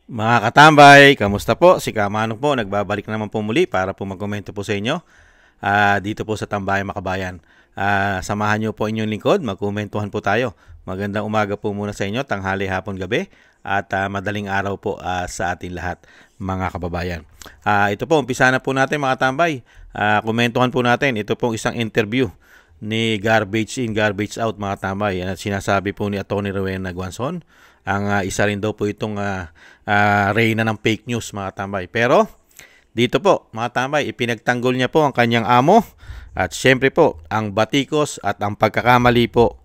Mga katambay, kamusta po? Si Kamanong po, nagbabalik naman po muli para po magkomento po sa inyo dito po sa Tambayan Makabayan. Samahan niyo po inyong lingkod, magkomentuhan po tayo. Magandang umaga po muna sa inyo, tanghali, hapon, gabi at madaling araw po sa ating lahat mga kababayan. Ito po, umpisa na po natin mga tambay. Komentuhan po natin, ito pong isang interview ni Garbage In, Garbage Out mga tambay. Sinasabi po ni Atty. Rowena Guanzon. Ang isa rin daw po itong reyna ng fake news mga tambay. Pero dito po mga tambay, ipinagtanggol niya po ang kanyang amo at syempre po ang batikos at ang pagkakamali po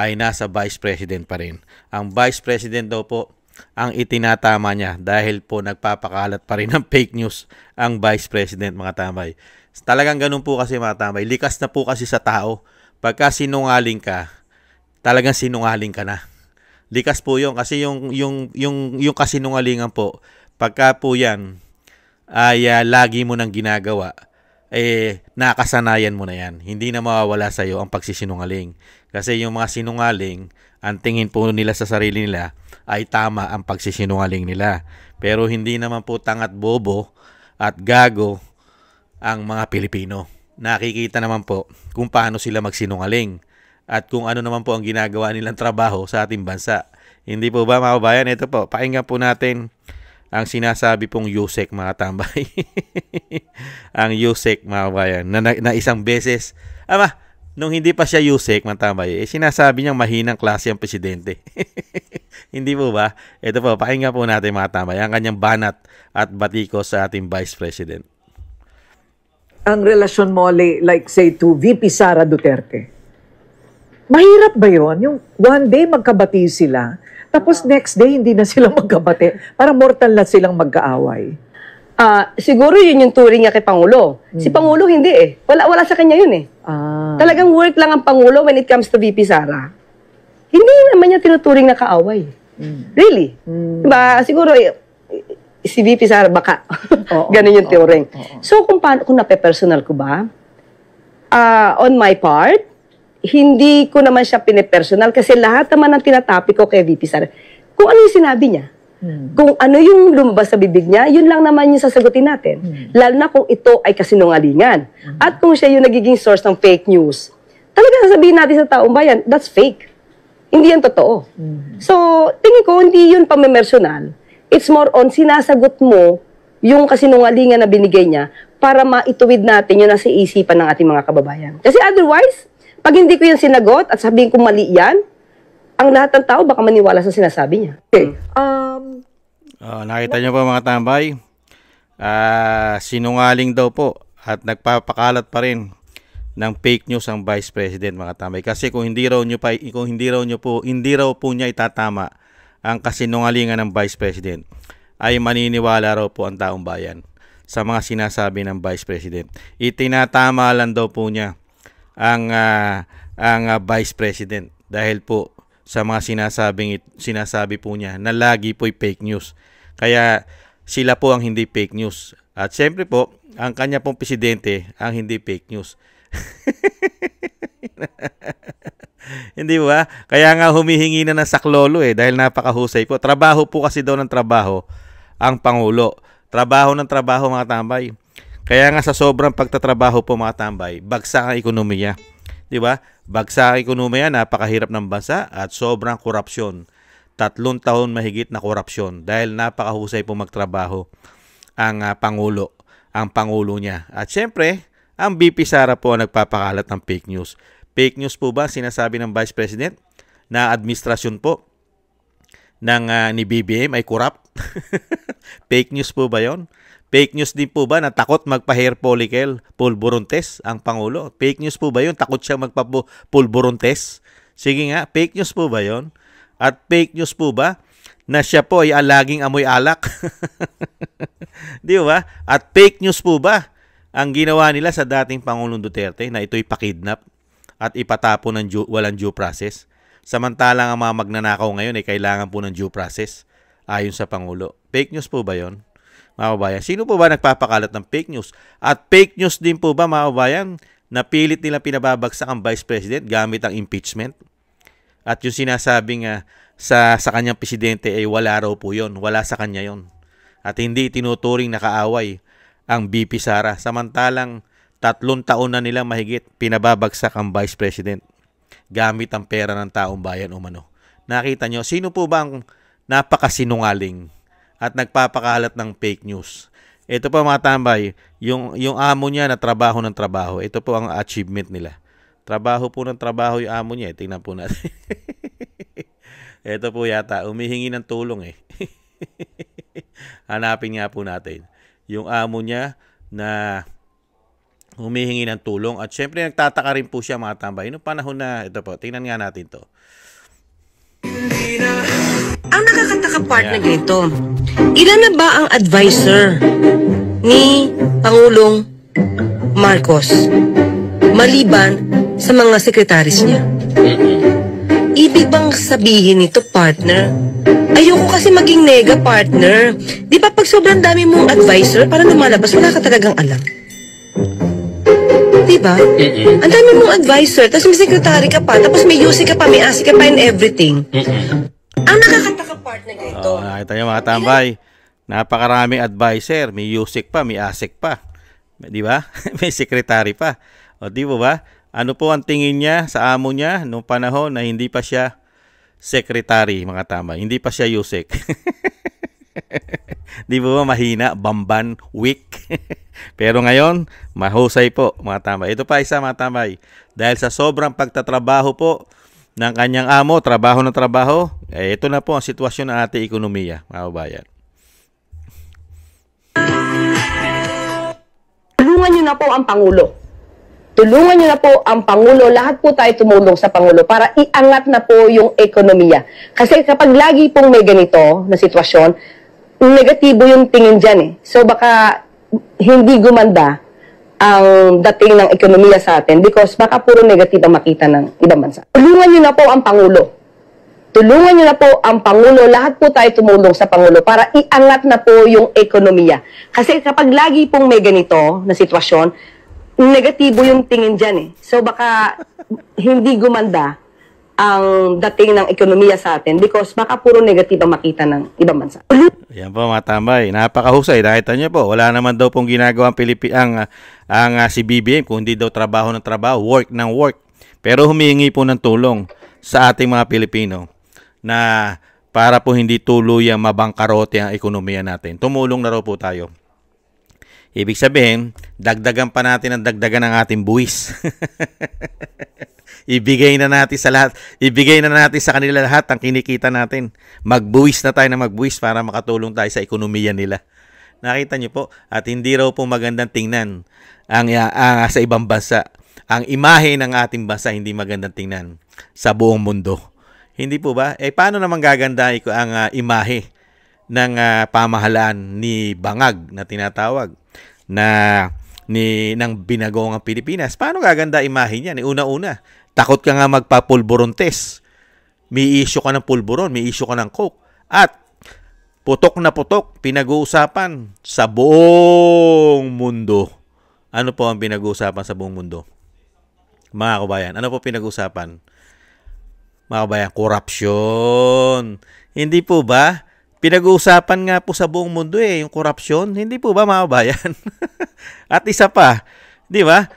ay nasa Vice President pa rin. Ang Vice President daw po ang itinatama niya dahil po nagpapakalat pa rin ng fake news ang Vice President mga tambay. Talagang ganun po kasi mga tambay. Likas na po kasi sa tao. Pagka sinungaling ka, talagang sinungaling ka na. Likas po 'yon kasi yung kasinungalingan po, pagka po 'yan ay lagi mo nang ginagawa, nakasanayan mo na 'yan. Hindi na mawawala sa iyo ang pagsisinungaling. Kasi yung mga sinungaling, ang tingin po nila sa sarili nila ay tama ang pagsisinungaling nila. Pero hindi naman po tangat bobo at gago ang mga Pilipino. Nakikita naman po kung paano sila magsinungaling at kung ano naman po ang ginagawa nilang trabaho sa ating bansa. Hindi po ba mga kabayan? Ito po, pakinggan po natin ang sinasabi pong Yusek mga tambay. Ang Yusek mga kabayan na isang beses, nung hindi pa siya Yusek mga tambay, sinasabi niyang mahinang klase ang presidente. Hindi po ba? Ito po, pakinggan po natin mga tambay ang kanyang banat at batikos sa ating Vice President. Ang relasyon mo, like say to VP Sara Duterte. Mahirap ba yon? Yung one day magkabati sila, tapos next day hindi na sila magkabati. Parang mortal na silang magkaaway. Siguro yun yung turing niya kay Pangulo. Si Pangulo hindi eh. Wala sa kanya yun eh. Talagang work lang ang Pangulo when it comes to VP Sara. Hindi naman niya tinuturing na kaaway. Really? Diba? Siguro si VP Sara baka. Ganun yung turing. So kung nape-personal ko ba, on my part, hindi ko naman siya pinipersonal kasi lahat naman ng tinatapik ko kay VP Sara. Kung ano yung sinabi niya, kung ano yung lumabas sa bibig niya, yun lang naman yung sasagutin natin. Lalo na kung ito ay kasinungalingan. At kung siya yung nagiging source ng fake news, talaga sasabihin natin sa taong bayan, that's fake. Hindi yan totoo. So, tingin ko, hindi yun pamimersonal. It's more on sinasagot mo yung kasinungalingan na binigay niya para maituwid natin yun nasa isipan ng ating mga kababayan. Kasi otherwise, pag hindi ko yung sinagot at sabihin ko mali yan, ang lahat ng tao baka maniwala sa sinasabi niya. Okay. Nakita niyo po mga tambay, sinungaling daw po at nagpapakalat pa rin ng fake news ang Vice President mga tambay. Kasi kung hindi raw po niya itatama ang kasinungalingan ng Vice President, ay maniniwala raw po ang taong bayan sa mga sinasabi ng Vice President. Itinatama lang daw po niya ang Vice President dahil po sa mga sinasabi po niya na lagi po'y fake news. Kaya sila po ang hindi fake news. At siyempre po, ang kanya pong presidente ang hindi fake news. Hindi ba? Kaya nga humihingi na ng saklolo dahil napakahusay po. Trabaho po kasi daw ng trabaho ang Pangulo. Trabaho ng trabaho mga tambay. Kaya nga sa sobrang pagtatrabaho po mga tambay, bagsak ang ekonomiya. 'Di ba? Bagsak ang ekonomiya, napakahirap ng bansa at sobrang korupsyon. 3 taon mahigit na korupsyon dahil napakahusay po magtrabaho ang Pangulo niya. At syempre, ang VP Sara po ang nagpapakalat ng fake news. Fake news po ba sinasabi ng Vice President na administrasyon po ni BBM ay corrupt? Fake news po ba 'yon? Fake news din po ba na takot magpa-hair follicle pulburon test ang Pangulo? Fake news po ba yun? Takot siya magpa-pulburon test? Sige nga, fake news po ba yun? At fake news po ba na siya po ay laging amoy alak? Di ba? At fake news po ba ang ginawa nila sa dating Pangulong Duterte na ito'y pakidnap at ipatapo ng walang due process? Samantalang ang mga magnanakaw ngayon ay kailangan po ng due process ayon sa Pangulo. Fake news po ba yun? Mga kabayan, sino po ba nagpapakalat ng fake news? At fake news din po ba mga kabayan na pilit nilang pinababagsak ang Vice President gamit ang impeachment? At yung sinasabing sa kanyang presidente ay wala raw po yun. Wala sa kanya yon. At hindi tinuturing na kaaway ang VP Sara. Samantalang 3 taon na nila mahigit pinababagsak ang Vice President gamit ang pera ng taong bayan umano. Nakita nyo, sino po ba ang napakasinungaling at nagpapakalat ng fake news? Ito po mga tambay, yung amo niya na trabaho ng trabaho. Ito po ang achievement nila. Trabaho po ng trabaho yung amo niya. Tingnan po natin. Ito po yata, humihingi ng tulong eh. Hanapin nga po natin. Yung amo niya na humihingi ng tulong. At syempre nagtataka rin po siya mga tambay. Noong panahon na, ito po, tingnan nga natin to. Ang nakakataka part na ganito, ilan na ba ang advisor ni Pangulong Marcos maliban sa mga sekretaris niya? Ibig bang sabihin nito, partner? Ayoko kasi maging nega, partner. Di ba pag sobrang dami mong advisor, para lumalabas, wala ka talagang alam. Di ba? Ang dami mong advisor, tapos may secretary ka pa, tapos may UC ka pa, may ASI ka pa, and everything. Ang nakakataka partner ganito. Nakita niyo mga tambay, napakaraming advisor, may USIC pa, may ASIC pa. Di ba? May secretary pa. O di ba? Ano po ang tingin niya sa amo niya noong panahon na hindi pa siya secretary, mga tambay. Hindi pa siya USIC. Di ba mahina, bamban, weak? Pero ngayon, mahusay po, mga tambay. Ito pa isa, mga tambay. Dahil sa sobrang pagtatrabaho po ng kanyang amo, trabaho ng trabaho, ito na po ang sitwasyon ng ating ekonomiya, mga kabayan. Tulungan niyo na po ang Pangulo. Tulungan niyo na po ang Pangulo. Lahat po tayo tumulong sa Pangulo para iangat na po yung ekonomiya. Kasi kapag lagi pong may ganito na sitwasyon, negatibo yung tingin dyan eh. So baka hindi gumanda ang dating ng ekonomiya sa atin because baka puro negative ang makita ng ibang bansa. Tulungan niyo na po ang Pangulo. Tulungan niyo na po ang Pangulo. Lahat po tayo tumulong sa Pangulo para iangat na po yung ekonomiya. Kasi kapag lagi pong may ganito na sitwasyon, negatibo yung tingin dyan eh. So baka hindi gumanda ang dating ng ekonomiya sa atin because baka puro negative ang makita ng ibang bansa. Yan po mga tambay, napakahusay. Nakita niyo po, wala naman daw pong ginagawa ang si BBM kung hindi daw trabaho ng trabaho, work ng work. Pero humihingi po ng tulong sa ating mga Pilipino na para po hindi tuluyang mabangkarote ang ekonomiya natin. Tumulong na raw po tayo. Ibig sabihin, dagdagan pa natin ang dagdagan ng ating buwis. Ibigay na natin sa lahat. Ibigay na natin sa kanila lahat ang kinikita natin. Magbuwis na tayo na magbuwis para makatulong tayo sa ekonomiya nila. Nakita niyo po, at hindi raw po magandang tingnan sa ibang bansa. Ang imahe ng ating bansa hindi magandang tingnan sa buong mundo. Hindi po ba? Paano naman gaganda ang imahe ng pamahalaan ni Bangag na tinatawag ng binagoong Pilipinas? Paano gaganda imahe niyan? Una-una, takot ka nga magpapulburon test. May issue ka ng pulburon, may issue ka ng coke. At putok na putok, pinag-uusapan sa buong mundo. Ano po ang pinag-uusapan sa buong mundo? Mga kabayan, ano po pinag-uusapan? Mga kabayan, korupsyon. Hindi po ba? Pinag-uusapan nga po sa buong mundo yung korupsyon. Hindi po ba mga kabayan? At isa pa, di ba?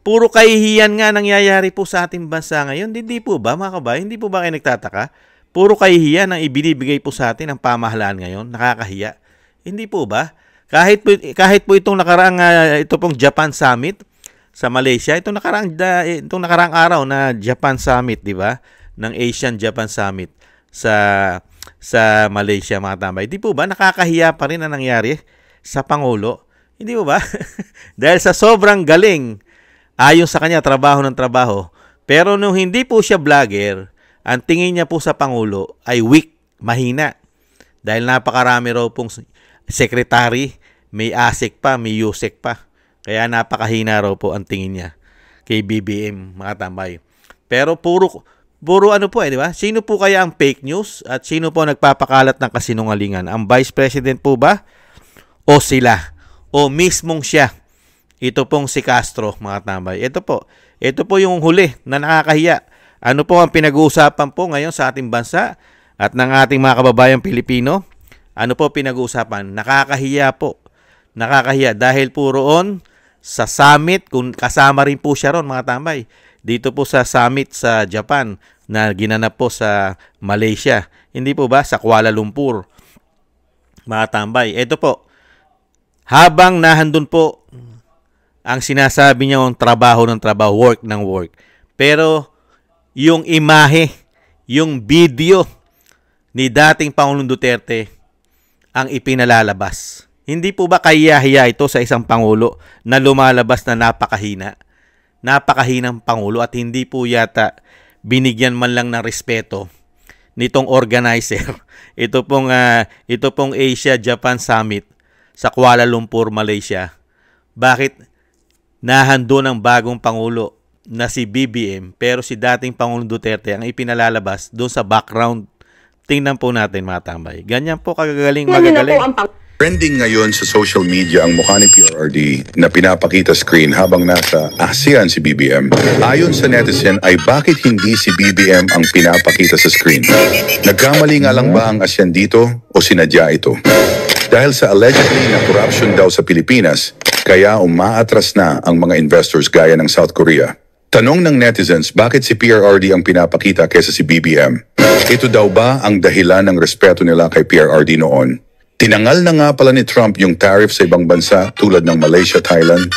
Puro kahihiyan nga nangyayari po sa ating bansa ngayon. Hindi po ba mga kabayan? Hindi po ba kayo nagtataka? Puro kahihiyan ang ibinibigay po sa atin ng pamahalaan ngayon. Nakakahiya. Hindi po ba? Kahit po itong nakaraang ito pong Japan Summit sa Malaysia, itong nakaraang araw na Japan Summit, di ba? Ng Asian Japan Summit sa Malaysia, mga tambay. Di po ba nakakahiya pa rin ang nangyari sa Pangulo? Hindi po ba? Dahil sa sobrang galing, ayon sa kanya, trabaho ng trabaho. Pero nung hindi po siya vlogger, ang tingin niya po sa Pangulo ay weak, mahina. Dahil napakarami raw pong secretary, may ASIC pa, may USIC pa. Kaya napakahina raw po ang tingin niya kay BBM, mga tambay. Pero puro ano po di ba? Sino po kaya ang fake news at sino po nagpapakalat ng kasinungalingan? Ang Vice President po ba? O sila? O mismong siya? Ito pong si Castro, mga tambay. Ito po yung huli na nakakahiya. Ano po ang pinag-uusapan po ngayon sa ating bansa at ng ating mga kababayang Pilipino? Ano po pinag-uusapan? Nakakahiya po. Nakakahiya dahil po roon sa summit, kung kasama rin po siya ron mga tambay, dito po sa summit sa Japan na ginanap po sa Malaysia. Hindi po ba? Sa Kuala Lumpur. Mga tambay. Ito po, habang nahandun po ang sinasabi niya ng trabaho ng trabaho, work ng work. Pero yung imahe, yung video ni dating Pangulong Duterte ang ipinalalabas. Hindi po ba kahiya-hiya ito sa isang Pangulo na lumalabas na napakahina? Napakahinang Pangulo at hindi po yata binigyan man lang ng respeto nitong organizer. Ito pong Asia-Japan Summit sa Kuala Lumpur, Malaysia. Bakit nahandun ang bagong Pangulo na si BBM pero si dating Pangulong Duterte ang ipinalalabas doon sa background? Tingnan po natin mga tambay. Ganyan po kagagaling magagaling. Trending ngayon sa social media ang mukha ni PRRD na pinapakita screen habang nasa ASEAN si BBM. Ayon sa netizen ay bakit hindi si BBM ang pinapakita sa screen? Nagkamali nga lang ba ang ASEAN dito o sinadya ito? Dahil sa allegedly na corruption daw sa Pilipinas, kaya umaatras na ang mga investors gaya ng South Korea. Tanong ng netizens, bakit si PRRD ang pinapakita kaysa si BBM? Ito daw ba ang dahilan ng respeto nila kay PRRD noon? Tinangal na nga pala ni Trump yung tariff sa ibang bansa tulad ng Malaysia, Thailand.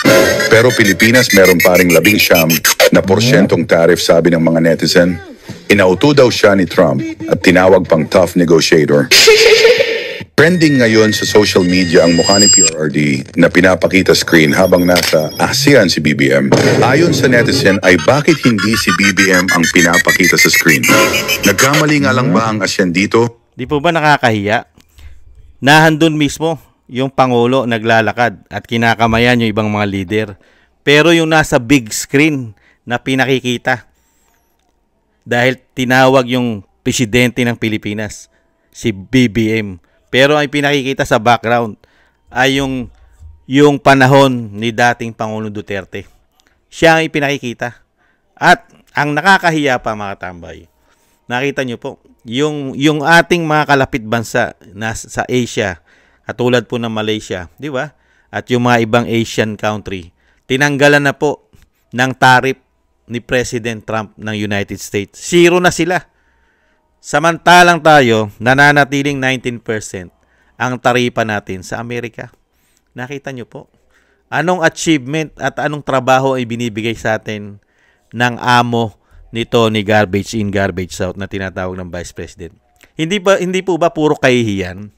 Pero Pilipinas meron paring 19% na porsyentong tariff sabi ng mga netizen. Inauto daw siya ni Trump at tinawag pang tough negotiator. Trending ngayon sa social media ang mukha ni PRRD na pinapakita screen habang nasa ASEAN si BBM. Ayon sa netizen ay bakit hindi si BBM ang pinapakita sa screen? Nagkamali nga lang ba ang ASEAN dito? Di po ba nakakahiya? Nahandun mismo yung Pangulo naglalakad at kinakamayan yung ibang mga leader. Pero yung nasa big screen na pinakikita dahil tinawag yung presidente ng Pilipinas, si BBM. Pero ang pinakikita sa background ay yung panahon ni dating Pangulong Duterte. Siya ang ipinakikita. At ang nakakahiya pa mga tambay, nakita nyo po, yung ating mga kalapit bansa na sa Asia, katulad po ng Malaysia, di ba? At yung mga ibang Asian country, tinanggalan na po ng tariff ni President Trump ng United States. Zero na sila. Samantalang tayo, nananatiling 19% ang taripa natin sa Amerika. Nakita nyo po, anong achievement at anong trabaho ay binibigay sa atin ng amo nito ni Garbage in, Garbage out na tinatawag ng Vice President. Hindi po ba puro kahihiyan?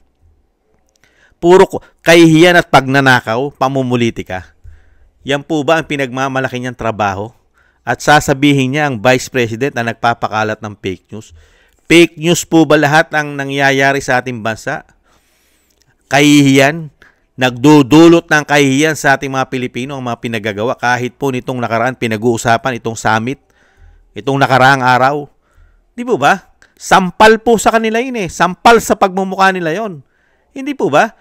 Puro kahihiyan at pagnanakaw, pamumulitika. Yan po ba ang pinagmamalaki niyang trabaho? At sasabihin niya ang Vice President na nagpapakalat ng fake news? Fake news po ba lahat ang nangyayari sa ating bansa? Kahihiyan? Nagdudulot ng kahihiyan sa ating mga Pilipino ang mga pinagagawa kahit po nitong nakaraan pinag-uusapan itong summit, itong nakaraang araw. Di po ba? Sampal po sa kanila yun eh. Sampal sa pagmumukha nila yon. Hindi po ba?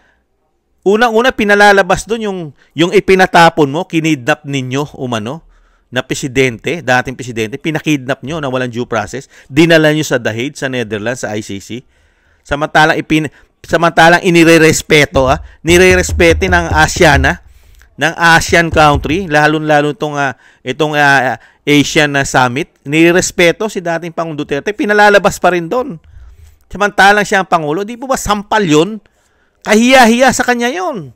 Unang-una pinalalabas doon yung ipinatapon mo, kinidnap ninyo umano na presidente, dating presidente, pinakidnap nyo na walang due process, dinala nyo sa The Hague, sa Netherlands, sa ICC. Samantalang inirerespeto, nire-respeto ng Asian country, lalo-lalo itong Asian Summit, nire-respeto si dating Pangulong Duterte, pinalalabas pa rin doon. Samantalang siya ang Pangulo, di po ba sampal yun? Kahiya-hiya sa kanya yun.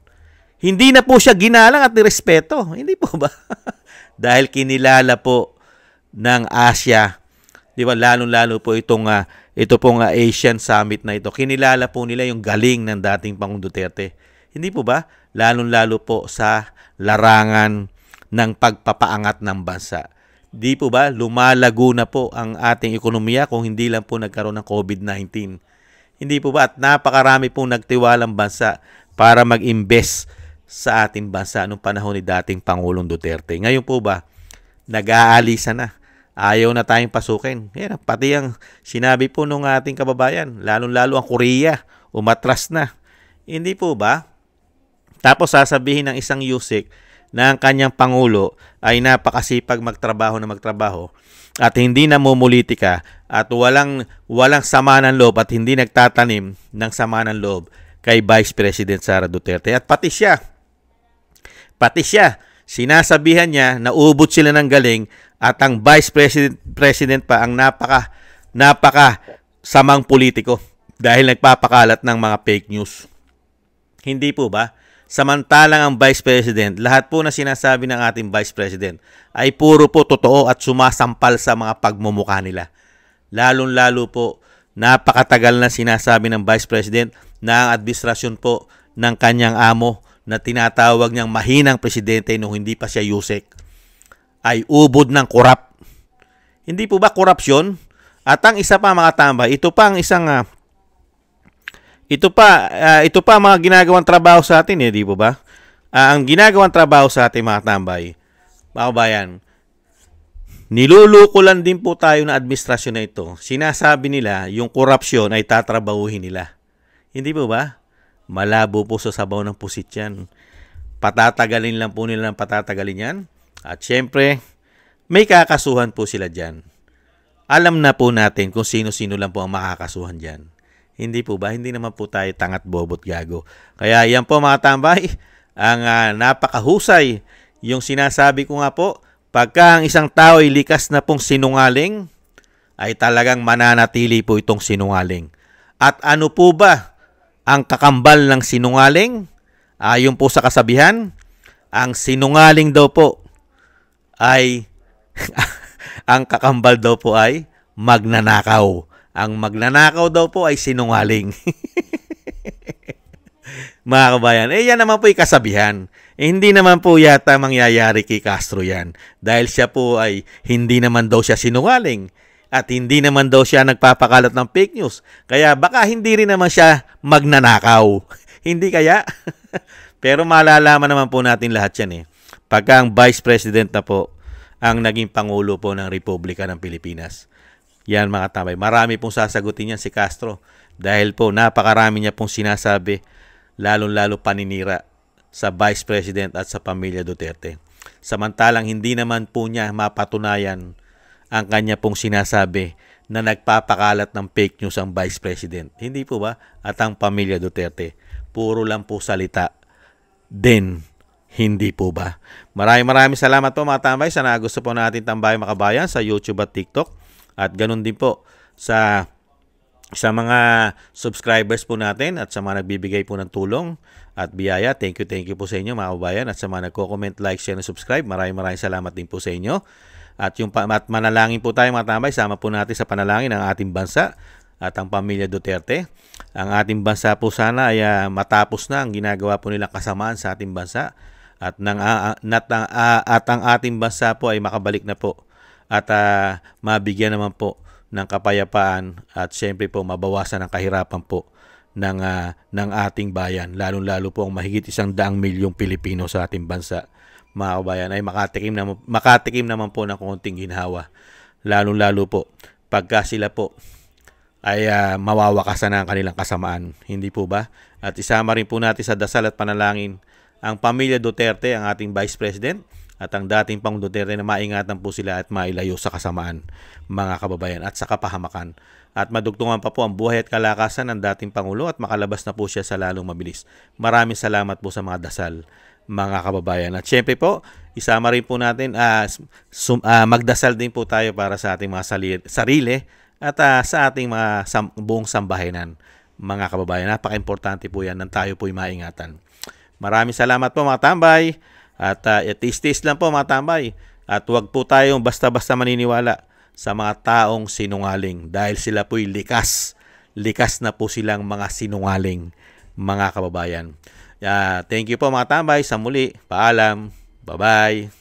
Hindi na po siya ginalang at nirespeto. Hindi po ba? Dahil kinilala po ng Asia, di ba, lalo-lalo po ito pong Asian Summit na ito, kinilala po nila yung galing ng dating Pangulong Duterte. Hindi po ba? Lalo-lalo po sa larangan ng pagpapaangat ng bansa. Di po ba? Lumalago na po ang ating ekonomiya kung hindi lang po nagkaroon ng COVID-19. Hindi po ba? At napakarami pong nagtiwalang bansa para mag-invest sa ating bansa noong panahon ni dating Pangulong Duterte. Ngayon po ba, nag-aalisa na. Ayaw na tayong pasukin. Yan, pati ang sinabi po nung ating kababayan, lalong-lalo ang Korea, umatras na. Hindi po ba? Tapos sasabihin ng isang Yusek na ang kanyang Pangulo ay napakasipag magtrabaho at hindi namumulitika at walang sama ng loob at hindi nagtatanim ng sama ng loob kay Vice President Sara Duterte. At pati siya, sinasabihan niya na ubod sila ng galing at ang Vice President pa ang napaka samang politiko dahil nagpapakalat ng mga fake news. Hindi po ba? Samantalang ang Vice President, lahat po na sinasabi ng ating Vice President ay puro po totoo at sumasampal sa mga pagmumukha nila. Lalong-lalo po, napakatagal na sinasabi ng Vice President na ang administrasyon po ng kanyang amo na tinatawag niyang mahinang presidente nung hindi pa siya Yusek ay ubod ng korap. Hindi po ba korupsyon? At ang isa pa mga tambay, ito pa mga ginagawang trabaho sa atin di po ba? Ang ginagawang trabaho sa atin mga tambay, mga kabayan, nilulukulan din po tayo na administrasyon na ito. Sinasabi nila yung korupsyon ay tatrabahuhin nila. Hindi po ba? Malabo po sa sabaw ng pusit yan. Patatagalin lang po nila ng patatagalin yan. At syempre, may kakasuhan po sila dyan. Alam na po natin kung sino-sino lang po ang makakasuhan dyan. Hindi po ba? Hindi naman po tayo tangat, bobot, gago. Kaya yan po mga tambay, ang napakahusay yung sinasabi ko nga po, pagka ang isang tao ay likas na pong sinungaling, ay talagang mananatili po itong sinungaling. At ano po ba ang kakambal ng sinungaling? Ayon po sa kasabihan, ang sinungaling daw po ay ang kakambal daw po ay magnanakaw. Ang magnanakaw daw po ay sinungaling. Mga kabayan, yan naman po yung kasabihan. Hindi naman po yata mangyayari kay Castro yan. Dahil siya po ay hindi naman daw siya sinungaling. At hindi naman daw siya nagpapakalat ng fake news. Kaya baka hindi rin naman siya magnanakaw. Hindi kaya? Pero malalaman naman po natin lahat yan pagka ang Vice President na po ang naging Pangulo po ng Republika ng Pilipinas. Yan mga tambay. Marami pong sasagutin yan si Castro. Dahil po napakarami niya pong sinasabi, lalong-lalo paninira sa Vice President at sa pamilya Duterte. Samantalang hindi naman po niya mapatunayan ang kanya pong sinasabi na nagpapakalat ng fake news ang Vice President. Hindi po ba? At ang pamilya Duterte, puro lang po salita. Then, hindi po ba? Maraming salamat po mga tambay sa nagusto po natin Tambay Makabayan sa YouTube at TikTok. At ganun din po sa mga subscribers po natin at sa mga nagbibigay po ng tulong at biyaya. Thank you po sa inyo mga kabayan. At sa mga nagko-comment, like, share, and subscribe. Maraming salamat din po sa inyo. At manalangin po tayo mga tambay, sama po natin sa panalangin ang ating bansa at ang pamilya Duterte. Ang ating bansa po sana ay matapos na ang ginagawa po nilang kasamaan sa ating bansa at ang ating bansa po ay makabalik na po at mabigyan naman po ng kapayapaan at siyempre po mabawasan ang kahirapan po ng ating bayan, lalong-lalo po ang mahigit 100 milyong Pilipino sa ating bansa. Mga kabayan ay makatikim naman po ng konting ginhawa, lalong-lalo po pagka sila po ay mawawakasan ang kanilang kasamaan. Hindi po ba? At isama rin po natin sa dasal at panalangin ang pamilya Duterte, ang ating Vice President at ang dating Pangulong Duterte na maingatan po sila at mailayo sa kasamaan, mga kababayan, at sa kapahamakan. At madugtungan pa po ang buhay at kalakasan ng dating Pangulo at makalabas na po siya sa lalong mabilis. Maraming salamat po sa mga dasal, mga kababayan. At syempre po, isama rin po natin, magdasal din po tayo para sa ating mga sarili at sa ating mga buong sambahayan, mga kababayan. Napaka-importante po yan nang tayo po'y maingatan. Maraming salamat po mga tambay. At tis-tis lang po mga tambay. At huwag po tayong basta-basta maniniwala sa mga taong sinungaling dahil sila po'y likas. Likas na po silang mga sinungaling, mga kababayan. Thank you po mga tambay. Sa muli, paalam. Bye-bye.